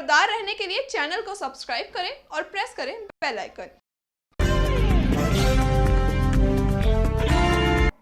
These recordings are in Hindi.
खबरदार रहने के लिए चैनल को सब्सक्राइब करें और प्रेस करें बेल आइकन।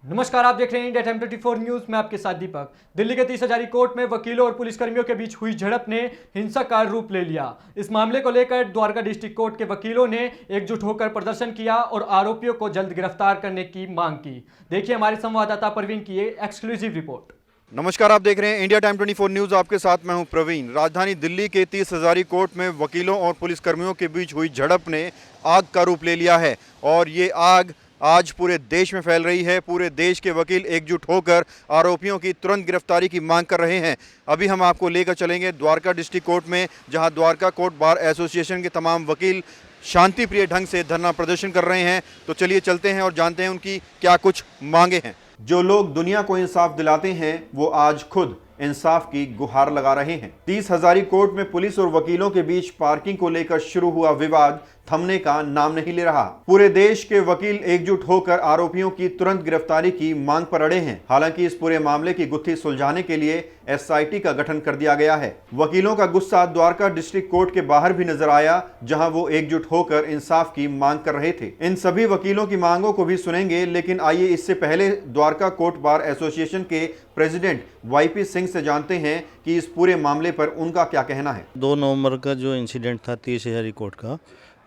नमस्कार, आप देख रहे हैं इंडिया टाइम 24 न्यूज में आपके साथ दीपक। दिल्ली के 30 हजारी कोर्ट में वकीलों और पुलिसकर्मियों के बीच हुई झड़प ने हिंसक का रूप ले लिया। इस मामले को लेकर द्वारका डिस्ट्रिक्ट कोर्ट के वकीलों ने एकजुट होकर प्रदर्शन किया और आरोपियों को जल्द गिरफ्तार करने की मांग की। देखिए हमारे संवाददाता प्रवीण की ये एक्सक्लूसिव रिपोर्ट। नमस्कार, आप देख रहे हैं इंडिया टाइम 24 न्यूज़। आपके साथ मैं हूं प्रवीण। राजधानी दिल्ली के 30 हजारी कोर्ट में वकीलों और पुलिसकर्मियों के बीच हुई झड़प ने आग का रूप ले लिया है और ये आग आज पूरे देश में फैल रही है। पूरे देश के वकील एकजुट होकर आरोपियों की तुरंत गिरफ्तारी की मांग कर रहे हैं। अभी हम आपको लेकर चलेंगे द्वारका डिस्ट्रिक्ट कोर्ट में, जहां द्वारका कोर्ट बार एसोसिएशन के तमाम वकील शांति प्रिय ढंग से धरना प्रदर्शन कर रहे हैं। तो चलिए चलते हैं और जानते हैं उनकी क्या कुछ मांगे हैं। जो लोग दुनिया को इंसाफ दिलाते हैं वो आज खुद इंसाफ की गुहार लगा रहे हैं। 30 हजारी कोर्ट में पुलिस और वकीलों के बीच पार्किंग को लेकर शुरू हुआ विवाद थमने का नाम नहीं ले रहा। पूरे देश के वकील एकजुट होकर आरोपियों की तुरंत गिरफ्तारी की मांग पर अड़े हैं। हालांकि इस पूरे मामले की गुत्थी सुलझाने के लिए एसआईटी का गठन कर दिया गया है। वकीलों का गुस्सा द्वारका डिस्ट्रिक्ट कोर्ट के बाहर भी नजर आया, जहां वो एकजुट होकर इंसाफ की मांग कर रहे थे। इन सभी वकीलों की मांगों को भी सुनेंगे, लेकिन आइए इससे पहले द्वारका कोर्ट बार एसोसिएशन के प्रेसिडेंट वाईपी सिंह से जानते हैं कि इस पूरे मामले पर उनका क्या कहना है। 2 नवंबर का जो इंसिडेंट था 30 हजारी कोर्ट का,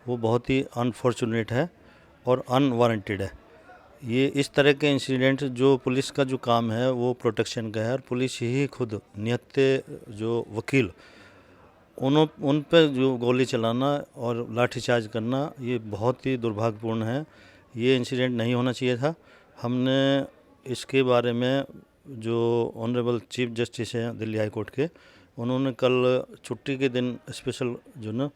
वो बहुत ही अनफॉर्चुनेट है और अनवारंटेड है। ये इस तरह के इंसिडेंट, जो पुलिस का जो काम है वो प्रोटेक्शन का है और पुलिस ही खुद निहत्थे जो वकील उन पर जो गोली चलाना और लाठीचार्ज करना, ये बहुत ही दुर्भाग्यपूर्ण है। ये इंसिडेंट नहीं होना चाहिए था। हमने इसके बारे में जो ऑनरेबल चीफ जस्टिस हैं दिल्ली हाई कोर्ट के, उन्होंने कल छुट्टी के दिन स्पेशल जो ना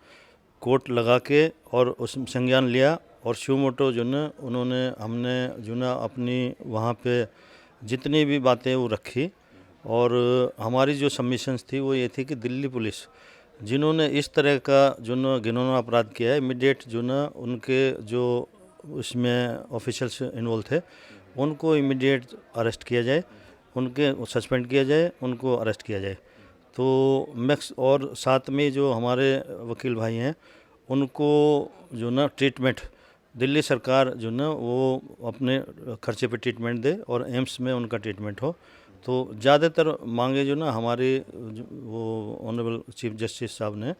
कोर्ट लगा के और उस संज्ञान लिया और सुमोटो जो ना हमने जो ना अपनी वहाँ पे जितनी भी बातें वो रखी और हमारी जो सबमिशंस थी वो ये थी कि दिल्ली पुलिस जिन्होंने इस तरह का जो ना घिनौना अपराध किया है, इमीडिएट जो ना उनके जो उसमें ऑफिशियल्स इन्वॉल्व थे उनको इमीडिएट अरेस्ट किया जाए, उनके सस्पेंड किया जाए, उनको अरेस्ट किया जाए। तो मैक्स और साथ में जो हमारे वकील भाई हैं उनको जो ना ट्रीटमेंट दिल्ली सरकार जो ना वो अपने खर्चे पे ट्रीटमेंट दे और एम्स में उनका ट्रीटमेंट हो। तो ज़्यादातर मांगे जो ना हमारे वो ऑनरेबल चीफ जस्टिस साहब ने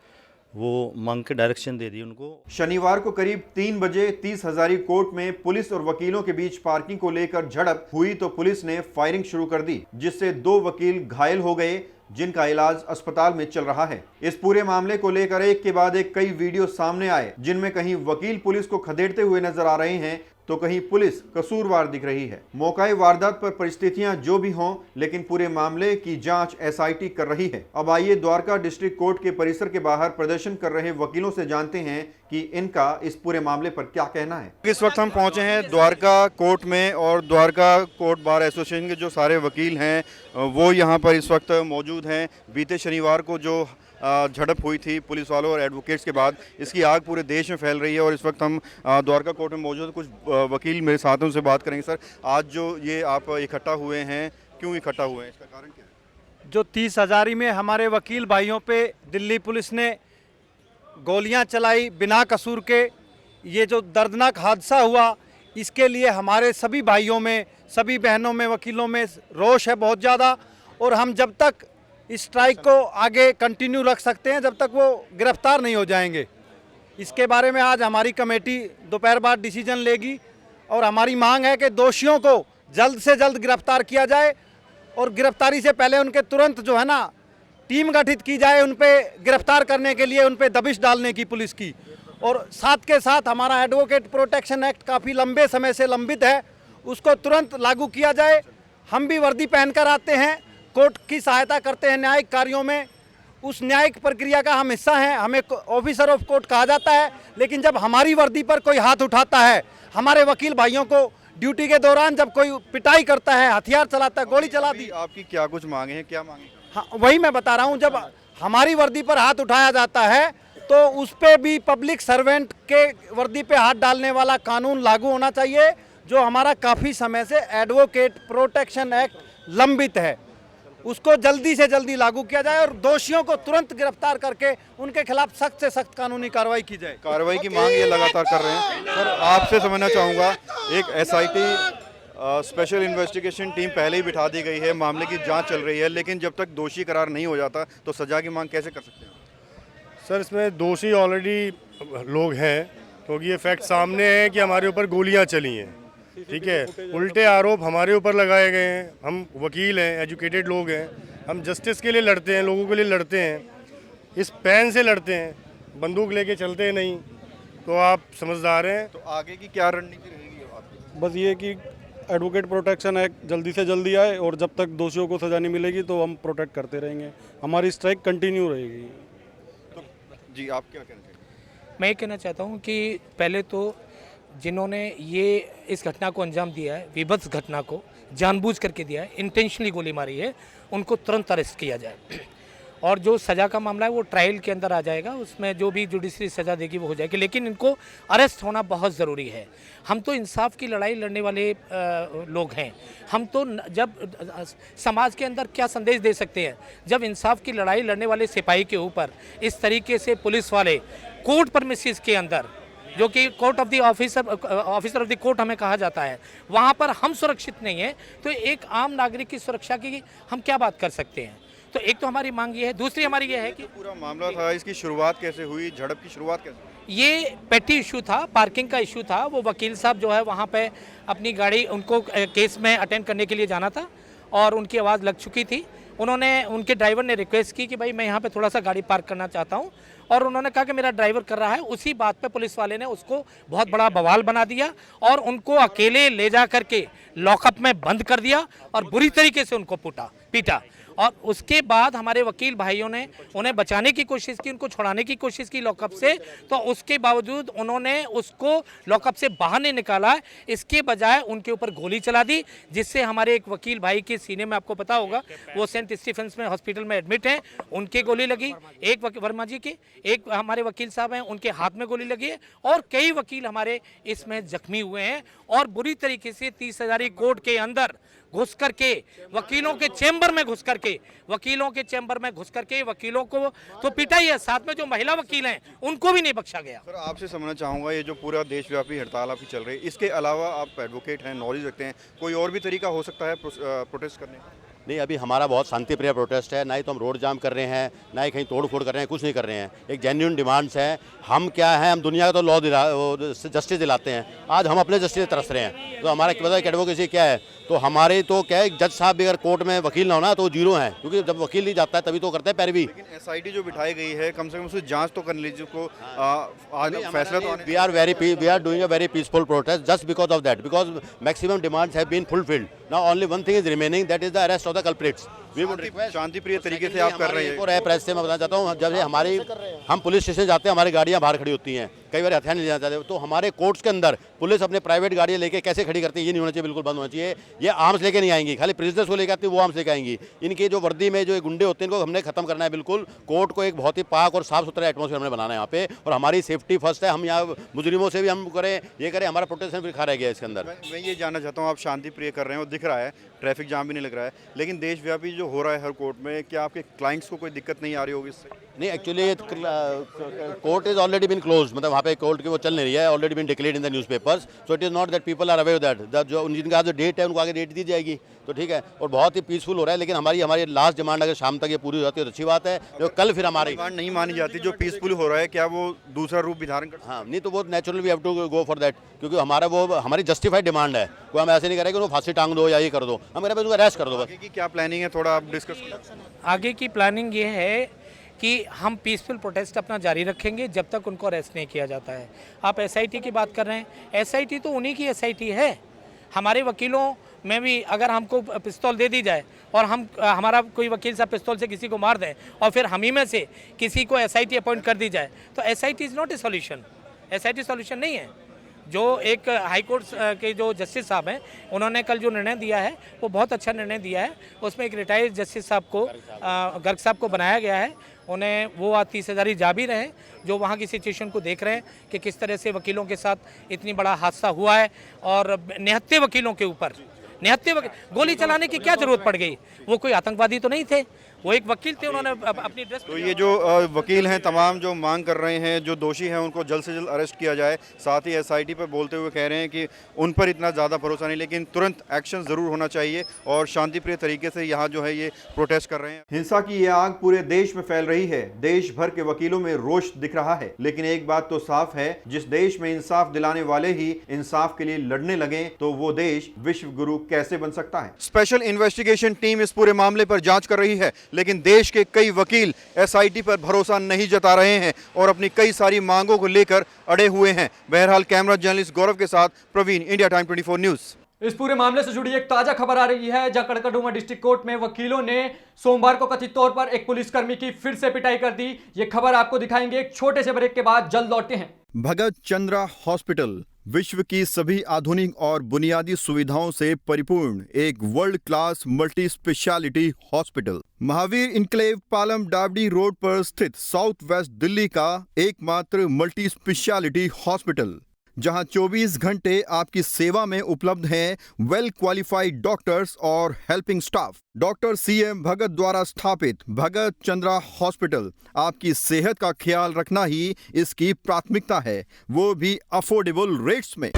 वो मांग के डायरेक्शन दे दी उनको। शनिवार को करीब 3 बजे 30 हजारी कोर्ट में पुलिस और वकीलों के बीच पार्किंग को लेकर झड़प हुई तो पुलिस ने फायरिंग शुरू कर दी, जिससे 2 वकील घायल हो गए, जिनका इलाज अस्पताल में चल रहा है। इस पूरे मामले को लेकर एक के बाद एक कई वीडियो सामने आए, जिनमें कहीं वकील पुलिस को खदेड़ते हुए नजर आ रहे हैं तो कहीं पुलिस कसूरवार दिख रही है। मौकाए वारदात पर परिस्थितियां जो भी हों, लेकिन पूरे मामले की जांच एसआईटी कर रही है। अब आइए द्वारका डिस्ट्रिक्ट कोर्ट के परिसर के बाहर प्रदर्शन कर रहे वकीलों से जानते हैं कि इनका इस पूरे मामले पर क्या कहना है। इस वक्त हम पहुंचे हैं द्वारका कोर्ट में और द्वारका कोर्ट बार एसोसिएशन के जो सारे वकील हैं वो यहाँ पर इस वक्त मौजूद हैं। बीते शनिवार को जो झड़प हुई थी पुलिस वालों और एडवोकेट्स के बाद, इसकी आग पूरे देश में फैल रही है और इस वक्त हम द्वारका कोर्ट में मौजूद कुछ वकील मेरे साथ हैं, उनसे बात करेंगे। सर, आज जो ये आप इकट्ठा हुए हैं, क्यों इकट्ठा हुए हैं, इसका कारण क्या है? जो 30 हजारी में हमारे वकील भाइयों पे दिल्ली पुलिस ने गोलियां चलाई बिना कसूर के, ये जो दर्दनाक हादसा हुआ, इसके लिए हमारे सभी भाइयों में, सभी बहनों में, वकीलों में रोष है बहुत ज़्यादा। और हम जब तक इस स्ट्राइक को आगे कंटिन्यू रख सकते हैं जब तक वो गिरफ्तार नहीं हो जाएंगे। इसके बारे में आज हमारी कमेटी दोपहर बाद डिसीजन लेगी और हमारी मांग है कि दोषियों को जल्द से जल्द गिरफ्तार किया जाए और गिरफ्तारी से पहले उनके तुरंत जो है ना टीम गठित की जाए उन पे गिरफ्तार करने के लिए, उन पे दबिश डालने की पुलिस की। और साथ के साथ हमारा एडवोकेट प्रोटेक्शन एक्ट काफ़ी लंबे समय से लंबित है, उसको तुरंत लागू किया जाए। हम भी वर्दी पहनकर आते हैं, कोर्ट की सहायता करते हैं न्यायिक कार्यों में, उस न्यायिक प्रक्रिया का हम हिस्सा हैं, हमें ऑफिसर ऑफ कोर्ट कहा जाता है। लेकिन जब हमारी वर्दी पर कोई हाथ उठाता है, हमारे वकील भाइयों को ड्यूटी के दौरान जब कोई पिटाई करता है, हथियार चलाता है, गोली चला दी। आपकी क्या कुछ मांगे हैं, क्या मांगे? हाँ, वही मैं बता रहा हूँ, जब हमारी वर्दी पर हाथ उठाया जाता है तो उस पर भी पब्लिक सर्वेंट के वर्दी पे हाथ डालने वाला कानून लागू होना चाहिए, जो हमारा काफ़ी समय से एडवोकेट प्रोटेक्शन एक्ट लंबित है। उसको जल्दी से जल्दी लागू किया जाए और दोषियों को तुरंत गिरफ्तार करके उनके खिलाफ सख्त से सख्त कानूनी कार्रवाई की जाए। कार्रवाई की मांग ये लगातार कर रहे हैं। सर, आपसे समझना चाहूँगा, एक एसआईटी स्पेशल इन्वेस्टिगेशन टीम पहले ही बिठा दी गई है, मामले की जांच चल रही है, लेकिन जब तक दोषी करार नहीं हो जाता तो सजा की मांग कैसे कर सकते हैं? सर, इसमें दोषी ऑलरेडी लोग हैं, क्योंकि ये फैक्ट सामने है कि हमारे ऊपर गोलियां चली हैं, ठीक है। उल्टे आरोप हमारे ऊपर लगाए गए हैं। हम वकील हैं, एजुकेटेड लोग हैं, हम जस्टिस के लिए लड़ते हैं, लोगों के लिए लड़ते हैं, इस पेन से लड़ते हैं, बंदूक लेके चलते नहीं। तो आप समझदार हैं। तो आगे की क्या रणनीति रहेगी आपकी? बस ये कि एडवोकेट प्रोटेक्शन एक्ट जल्दी से जल्दी आए और जब तक दोषियों को सज़ा नहीं मिलेगी तो हम प्रोटेक्ट करते रहेंगे, हमारी स्ट्राइक कंटिन्यू रहेगी। तो जी, आप क्या कहना चाहिए? मैं ये कहना चाहता हूँ कि पहले तो जिन्होंने ये इस घटना को अंजाम दिया है, विभत्स घटना को जानबूझ करके दिया है, इंटेंशनली गोली मारी है, उनको तुरंत अरेस्ट किया जाए और जो सज़ा का मामला है वो ट्रायल के अंदर आ जाएगा, उसमें जो भी जुडिशरी सज़ा देगी वो हो जाएगी, लेकिन इनको अरेस्ट होना बहुत ज़रूरी है। हम तो इंसाफ की लड़ाई लड़ने वाले लोग हैं। हम तो जब समाज के अंदर क्या संदेश दे सकते हैं जब इंसाफ की लड़ाई लड़ने वाले सिपाही के ऊपर इस तरीके से पुलिस वाले कोर्ट परमिसेस के अंदर, जो कि court of the officer of the court हमें कहा जाता है, वहाँ पर हम सुरक्षित नहीं हैं, तो एक आम नागरिक की सुरक्षा की हम क्या बात कर सकते हैं? तो एक तो हमारी मांग ये है, दूसरी हमारी ये है कि पूरा मामला था, इसकी शुरुआत कैसे हुई, झड़प की शुरुआत कैसे हुई? ये पेटी इशू था, पार्किंग का इशू था। वो वकील साहब जो है वहाँ पे अपनी गाड़ी, उनको केस में अटेंड करने के लिए जाना था और उनकी आवाज़ लग चुकी थी। उनके ड्राइवर ने रिक्वेस्ट की कि भाई मैं यहाँ पे थोड़ा सा गाड़ी पार्क करना चाहता हूँ, और उन्होंने कहा कि मेरा ड्राइवर कर रहा है। उसी बात पे पुलिस वाले ने उसको बहुत बड़ा बवाल बना दिया और उनको अकेले ले जा करके लॉकअप में बंद कर दिया और बुरी तरीके से उनको पीटा। और उसके बाद हमारे वकील भाइयों ने उन्हें बचाने की कोशिश की, उनको छुड़ाने की कोशिश की लॉकअप से, तो उसके बावजूद उन्होंने उसको लॉकअप से बाहर नहीं निकाला, इसके बजाय उनके ऊपर गोली चला दी, जिससे हमारे एक वकील भाई के सीने में, आपको पता होगा, वो सेंट स्टीफेंस में हॉस्पिटल में एडमिट हैं, उनके गोली लगी। एक वर्मा जी के, एक हमारे वकील साहब हैं, उनके हाथ में गोली लगी है, और कई वकील हमारे इसमें जख्मी हुए हैं। और बुरी तरीके से 30 हज़ारी कोर्ट के अंदर घुस करके, वकीलों के चैम्बर में घुस करके वकीलों को तो पिटा ही है, साथ में जो महिला वकील हैं उनको भी नहीं बख्शा गया। सर, आपसे समझना चाहूँगा, ये जो पूरा देशव्यापी हड़ताल आपकी चल रही है, इसके अलावा आप एडवोकेट हैं, नॉलेज रखते हैं, कोई और भी तरीका हो सकता है प्रोटेस्ट करने का? नहीं, अभी हमारा बहुत शांतिप्रिय प्रोटेस्ट है, ना ही तो हम रोड जाम कर रहे हैं, ना ही कहीं तोड़ फोड़ कर रहे हैं, कुछ नहीं कर रहे हैं। एक जेन्युइन डिमांड्स है। हम क्या है, हम दुनिया का तो जस्टिस दिलाते हैं, आज हम अपने जस्टिस तरस रहे हैं। तो हमारा पता है एडवोकेसी क्या है, तो हमारे तो क्या है, जज साहब भी अगर कोर्ट में वकील ना होना तो जीरो है, क्योंकि जब वकील नहीं जाता है तभी तो करते हैं पैरवी। लेकिन एसआईटी जो बिठाई गई है, कम से कम उसकी जांच तो कर लीजिए, उसको फैसला तो we are doing a very peaceful protest just because of that, because maximum demands have been fulfilled. Now only one thing is remaining, that is the arrest of the culprits. शांतिप्रिय तरीके से आप कर रहे हैं। प्रेस से मैं बताना चाहता हूँ, जब हम पुलिस स्टेशन जाते हैं, हमारी गाड़ियाँ बाहर खड़ी होती हैं, कई बार हथियार नहीं ले जाते, तो हमारे कोर्ट्स के अंदर पुलिस अपने प्राइवेट गाड़ियाँ लेके कैसे खड़ी करती है, ये नहीं होना चाहिए, बिल्कुल बंद होना चाहिए। ये आर्म्स लेके नहीं आएंगी, खाली प्रिजनर्स को लेकर आती है, वो आर्म्स लेके आएंगी। इनके जो वर्दी में जो गुंडे होते हैं, इनको हमने खत्म करना है बिल्कुल। कोर्ट को एक बहुत ही पाक और साफ सुथरा एटमॉस्फेयर हमने बनाना है यहाँ पे, और हमारी सेफ्टी फर्स्ट है। हम यहाँ मुजरिमों से भी हम करें, ये करें, हमारा प्रोटेक्शन भी खा रह गया इसके अंदर। मैं ये जानना चाहता हूँ, आप शांति प्रिय कर रहे हैं और दिख रहा है, ट्रैफिक जाम भी नहीं लग रहा है, लेकिन देशव्यापी जो हो रहा है हर कोर्ट में, क्या आपके क्लाइंट्स को कोई दिक्कत नहीं आ रही होगी इससे? नहीं, actually court is already been close, मतलब वहाँ पे कोर्ट की वो चल नहीं रही है, already been declared in the newspapers, so it is not that people are aware that, जो जिनका जो डेट है उनको आगे डेट दी जाएगी, तो ठीक है, और बहुत ही पीसफुल हो रहा है। लेकिन हमारी लास्ट डिमांड अगर शाम तक ये पूरी हो जाती है तो अच्छी बात है। जो कल फिर हमारी डिमांड नहीं मानी जाती, जो पीसफुल हो रहा है, क्या वो दूसरा रूप भी धारण कर? हाँ, नहीं तो वो naturally we have to go for that, क्योंकि हमारी जस्टिफाइड डिमांड है। कोई हम ऐसे नहीं करेंगे उनको फांसी टांग दो या ये कर दो, हम कह रहे हैं अरेस्ट कर दो। आगे की क्या प्लानिंग है, थोड़ा आप डिस्कस करें। आगे की प्लानिंग ये है कि हम पीसफुल प्रोटेस्ट अपना जारी रखेंगे जब तक उनको अरेस्ट नहीं किया जाता है। आप एसआईटी की बात कर रहे हैं, एसआईटी तो उन्हीं की एसआईटी है। हमारे वकीलों में भी अगर हमको पिस्तौल दे दी जाए और हमारा कोई वकील साहब पिस्तौल से किसी को मार दें और फिर हम ही में से किसी को एसआईटी अपॉइंट कर दी जाए, तो SIT is not a solution. SIT solution नहीं है। जो एक हाई कोर्ट के जो जस्टिस साहब हैं, उन्होंने कल जो निर्णय दिया है वो बहुत अच्छा निर्णय दिया है। उसमें एक रिटायर्ड जस्टिस साहब को, गर्ग साहब को बनाया गया है। उन्हें वो 30 हज़ारी जा भी रहे, जो वहाँ की सिचुएशन को देख रहे हैं कि किस तरह से वकीलों के साथ इतनी बड़ा हादसा हुआ है और निहत्थे वकीलों के ऊपर निहत्थे गोली चलाने की क्या जरूरत पड़ गई? वो कोई आतंकवादी तो नहीं थे, वो एक वकील थे, उन्होंने अपनी ड्रेस। तो ये जो वकील हैं तमाम जो मांग कर रहे हैं, जो दोषी हैं उनको जल्द से जल्द अरेस्ट किया जाए। साथ ही एसआईटी पर बोलते हुए कह रहे हैं कि उन पर इतना ज़्यादा भरोसा नहीं, लेकिन तुरंत एक्शन ज़रूर होना चाहिए और शांतिप्रिय तरीके से यहाँ जो है ये प्रोटेस्ट कर रहे हैं। हिंसा की ये आग पूरे देश में फैल रही है। देश भर के वकीलों में रोष दिख रहा है, लेकिन एक बात तो साफ है, जिस देश में इंसाफ दिलाने वाले ही इंसाफ के लिए लड़ने लगे तो वो देश विश्व गुरु कैसे बन सकता है। स्पेशल इन्वेस्टिगेशन टीम इस पूरे मामले पर जांच कर रही है, लेकिन देश के कई वकील एसआईटी पर भरोसा नहीं जता रहे हैं और अपनी कई सारी मांगों को लेकर अड़े हुए हैं। बहरहाल कैमरा जर्नलिस्ट गौरव के साथ प्रवीण, इंडिया टाइम 24 न्यूज। इस पूरे मामले से जुड़ी एक ताजा खबर आ रही है, जहां कड़कड़डूमा डिस्ट्रिक्ट कोर्ट में वकीलों ने सोमवार को कथित तौर पर एक पुलिसकर्मी की फिर से पिटाई कर दी। ये खबर आपको दिखाएंगे एक छोटे से ब्रेक के बाद, जल्द लौटते हैं। भगत चंद्रा हॉस्पिटल विश्व की सभी आधुनिक और बुनियादी सुविधाओं से परिपूर्ण एक world class multi speciality hospital Mahavir enclave Palam Dabri road पर स्थित साउथ वेस्ट दिल्ली का एकमात्र मल्टी स्पेशलिटी हॉस्पिटल, जहां 24 घंटे आपकी सेवा में उपलब्ध हैं वेल क्वालिफाइड डॉक्टर्स और हेल्पिंग स्टाफ। डॉक्टर सीएम भगत द्वारा स्थापित भगत चंद्रा हॉस्पिटल आपकी सेहत का ख्याल रखना ही इसकी प्राथमिकता है, वो भी अफोर्डेबल रेट्स में।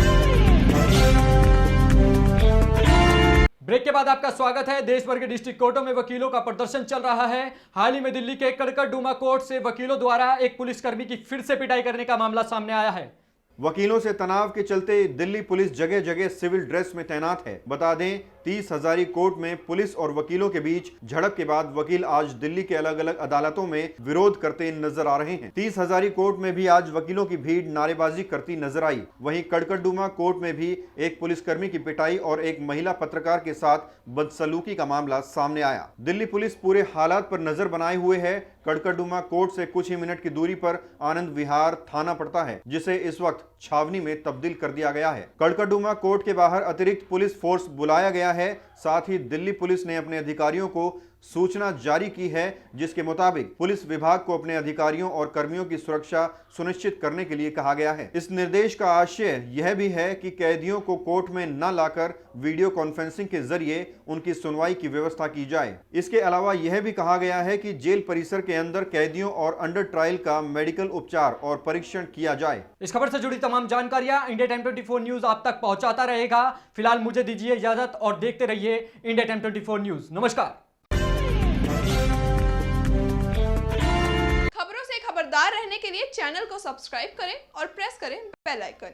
ब्रेक के बाद आपका स्वागत है। देश भर के डिस्ट्रिक्ट कोर्टों में वकीलों का प्रदर्शन चल रहा है। हाल ही में दिल्ली के कड़कड़डूमा कोर्ट से वकीलों द्वारा एक पुलिसकर्मी की फिर से पिटाई करने का मामला सामने आया है। वकीलों से तनाव के चलते दिल्ली पुलिस जगह जगह सिविल ड्रेस में तैनात है। बता दें, 30 हजारी कोर्ट में पुलिस और वकीलों के बीच झड़प के बाद वकील आज दिल्ली के अलग अलग अदालतों में विरोध करते नजर आ रहे हैं। 30 हजारी कोर्ट में भी आज वकीलों की भीड़ नारेबाजी करती नजर आई। वहीं कड़कड़डूमा कोर्ट में भी एक पुलिसकर्मी की पिटाई और एक महिला पत्रकार के साथ बदसलूकी का मामला सामने आया। दिल्ली पुलिस पूरे हालात पर नजर बनाए हुए है। कड़कड़डूमा कोर्ट से कुछ ही मिनट की दूरी पर आनंद विहार थाना पड़ता है, जिसे इस वक्त छावनी में तब्दील कर दिया गया है। कड़कड़डूमा कोर्ट के बाहर अतिरिक्त पुलिस फोर्स बुलाया गया है। साथ ही दिल्ली पुलिस ने अपने अधिकारियों को सूचना जारी की है, जिसके मुताबिक पुलिस विभाग को अपने अधिकारियों और कर्मियों की सुरक्षा सुनिश्चित करने के लिए कहा गया है। इस निर्देश का आशय यह भी है कि कैदियों को कोर्ट में न लाकर वीडियो कॉन्फ्रेंसिंग के जरिए उनकी सुनवाई की व्यवस्था की जाए। इसके अलावा यह भी कहा गया है कि जेल परिसर के अंदर कैदियों और अंडर ट्रायल का मेडिकल उपचार और परीक्षण किया जाए। इस खबर से जुड़ी तमाम जानकारियां इंडिया टाइम 24 न्यूज आप तक पहुंचाता रहेगा। फिलहाल मुझे दीजिए इजाजत और देखते रहिए इंडिया टाइम 24 न्यूज। नमस्कार। खबरों से खबरदार रहने के लिए चैनल को सब्सक्राइब करें और प्रेस करें बेल आइकन।